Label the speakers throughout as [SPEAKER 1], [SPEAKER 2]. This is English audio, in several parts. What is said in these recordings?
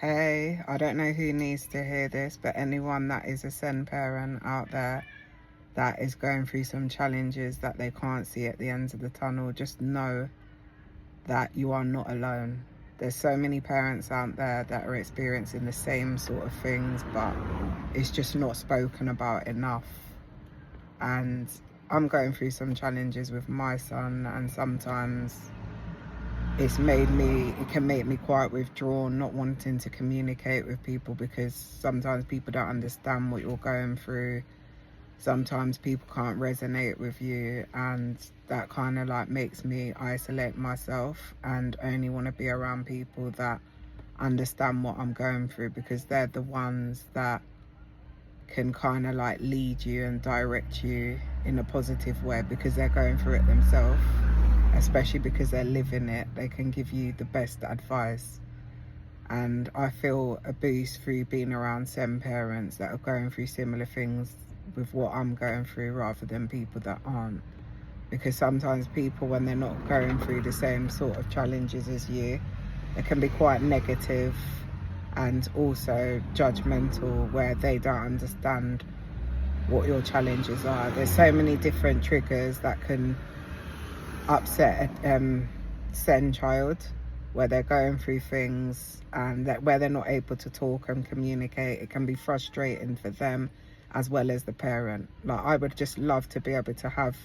[SPEAKER 1] Hey, I don't know who needs to hear this, but anyone that is a SEN parent out there that is going through some challenges that they can't see at the end of the tunnel, just know that you are not alone. There's so many parents out there that are experiencing the same sort of things, but it's just not spoken about enough. And I'm going through some challenges with my son, and sometimes it can make me quite withdrawn, not wanting to communicate with people, because sometimes people don't understand what you're going through. Sometimes people can't resonate with you, and that kind of like makes me isolate myself and only want to be around people that understand what I'm going through, because they're the ones that can kind of like lead you and direct you in a positive way, because they're going through it themselves. Especially because they're living it, they can give you the best advice. And I feel a boost through being around SEN parents that are going through similar things with what I'm going through, rather than people that aren't. Because sometimes people, when they're not going through the same sort of challenges as you, they can be quite negative and also judgmental, where they don't understand what your challenges are. There's so many different triggers that can upset a SEN child, where they're going through things and that where they're not able to talk and communicate. It can be frustrating for them as well as the parent. Like, I would just love to be able to have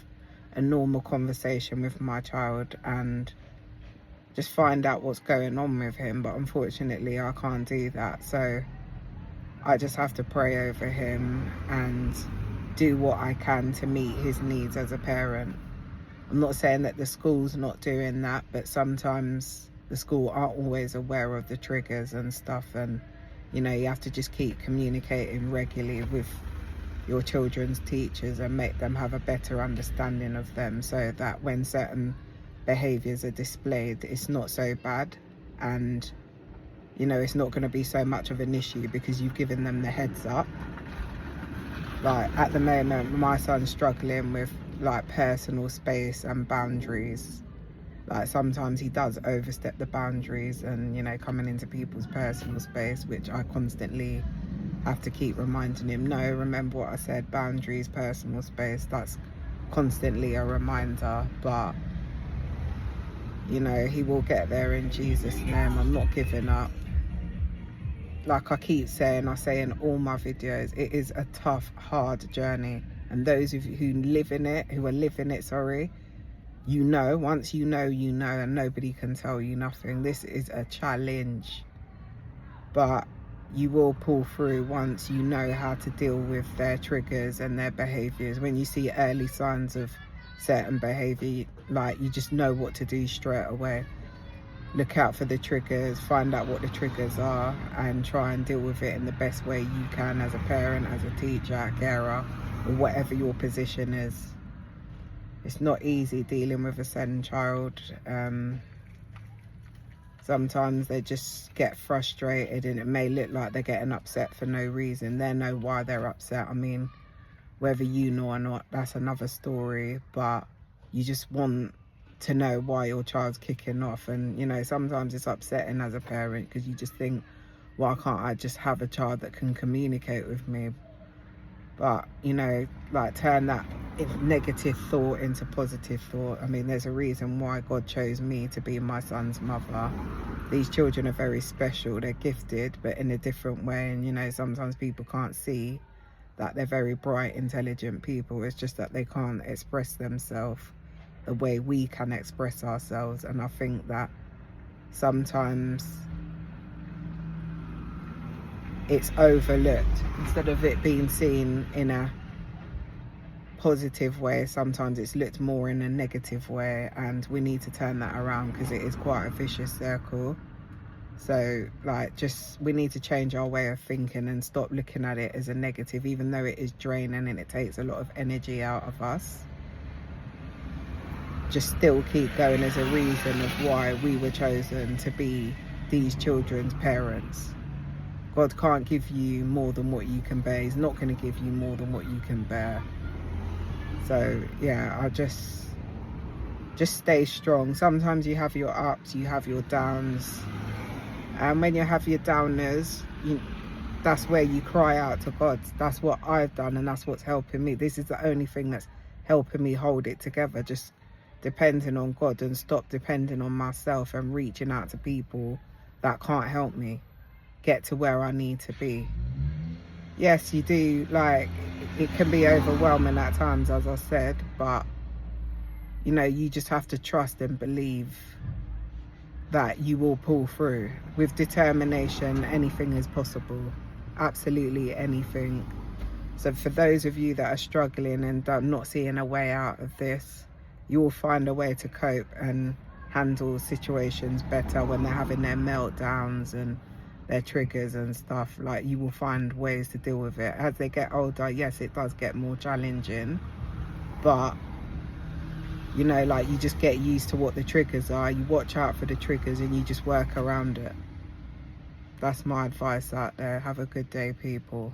[SPEAKER 1] a normal conversation with my child and just find out what's going on with him, but unfortunately I can't do that. So I just have to pray over him and do what I can to meet his needs as a parent. I'm not saying that the school's not doing that, but sometimes the school aren't always aware of the triggers and stuff, and you know, you have to just keep communicating regularly with your children's teachers and make them have a better understanding of them, so that when certain behaviours are displayed, it's not so bad, and you know, it's not going to be so much of an issue because you've given them the heads up. Like, at the moment, my son's struggling with like personal space and boundaries. Like, sometimes he does overstep the boundaries and, you know, coming into people's personal space, which I constantly have to keep reminding him, no, remember what I said, boundaries, personal space. That's constantly a reminder. But you know, he will get there in Jesus' name. I'm not giving up. Like I keep saying, I say in all my videos, it is a tough, hard journey. And those of you who live in it, you know, once you know, and nobody can tell you nothing. This is a challenge, but you will pull through once you know how to deal with their triggers and their behaviors. When you see early signs of certain behavior, like, you just know what to do straight away. Look out for the triggers, find out what the triggers are, and try and deal with it in the best way you can as a parent, as a teacher, a carer, or whatever your position is. It's not easy dealing with a SEN child. Sometimes they just get frustrated and it may look like they're getting upset for no reason. They know why they're upset. I mean, whether you know or not, that's another story, but you just want to know why your child's kicking off. And you know, sometimes it's upsetting as a parent because you just think, why can't I just have a child that can communicate with me? But you know, like, turn that negative thought into positive thought. I mean, there's a reason why God chose me to be my son's mother. These children are very special, they're gifted, but in a different way. And you know, sometimes people can't see that they're very bright, intelligent people. It's just that they can't express themselves the way we can express ourselves. And I think that sometimes it's overlooked. Instead of it being seen in a positive way, sometimes it's looked more in a negative way, and we need to turn that around because it is quite a vicious circle. So like, we need to change our way of thinking and stop looking at it as a negative, even though it is draining and it takes a lot of energy out of us. Just still keep going as a reason of why we were chosen to be these children's parents. God can't give you more than what you can bear. He's not going to give you more than what you can bear. So yeah, I just stay strong. Sometimes you have your ups, you have your downs, And when you have your downers, that's where you cry out to God. That's what I've done, and that's what's helping me. This is the only thing that's helping me hold it together, just depending on God and stop depending on myself and reaching out to people that can't help me get to where I need to be. Yes, you do, like, it can be overwhelming at times, as I said, but you know, you just have to trust and believe that you will pull through. With determination, anything is possible. Absolutely anything. So for those of you that are struggling and not seeing a way out of this, you will find a way to cope and handle situations better when they're having their meltdowns and their triggers and stuff. Like, you will find ways to deal with it. As they get older, yes, it does get more challenging, but you know, like, you just get used to what the triggers are. You watch out for the triggers and you just work around it. That's my advice out there. Have a good day, people.